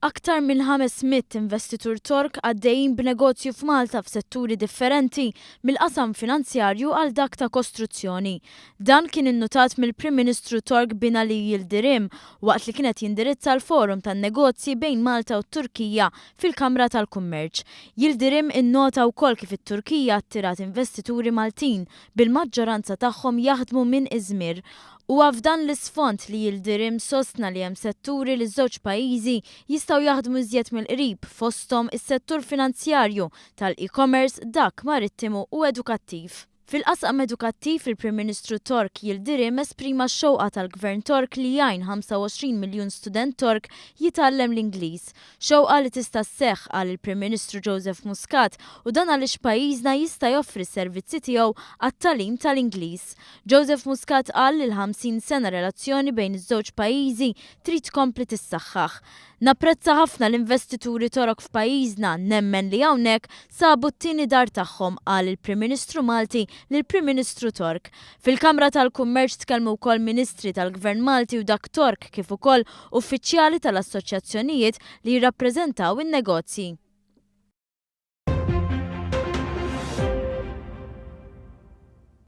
Aktar minn 500 investitur Tork għaddejjin b'negozju f'Malta f'setturi differenti mill-qasam finanzjarju għal dak ta' kostruzzjoni. Dan kien innotat mill-Prim Ministru Tork Bin Ali Yildirim waqt li kienet jindirizza l-forum tan-negozji bejn Malta u t-Turkija fil-Kamra tal-Kummerċ. Yildirim innota wkoll kif it-Turkija attirat investituri Maltin bil-maġġoranza tagħhom jaħdmu minn Izmir. U f'dan l-isfond li Yildirim sostna li hemm setturi li ż-żewġ pajjiżi jistgħu jaħdmu iżjed mill-qrib fosthom is-settur finanzjarju tal-e-commerce, dak marittimu u edukattiv. Fil-qasam edukattiv il-Prim Ministru Tork Yildirim esprima x-xewqa tal-Gvern Tork li jgħin 25 miljun student Tork jitgħallem l-Ingliż. Xewqa li tista' sseħħ qal il-Prim Ministru Joseph Muscat u dan għaliex pajjiżna jista' joffri s-servizzi tiegħu għat-tagħlim tal-Ingliż. Joseph Muscat qal li l-50 sena relazzjoni bejn iż-żewġ pajjiżi trid tkompli tissaħħaħ. Napprezza ħafna l-investituri Torok f'pajjiżna nemmen li hawnhekk sabu t-tieni dar tagħhom qal il-Prim Ministru Malti lill-Prim Ministru Tork. Fil-Kamra tal-Kummerċ tkellmu wkoll Ministri tal-Gvern Malti u dak Tork kif ukoll uffiċjali tal-assoċjazzjonijiet li jirrappreżentaw in-negozji.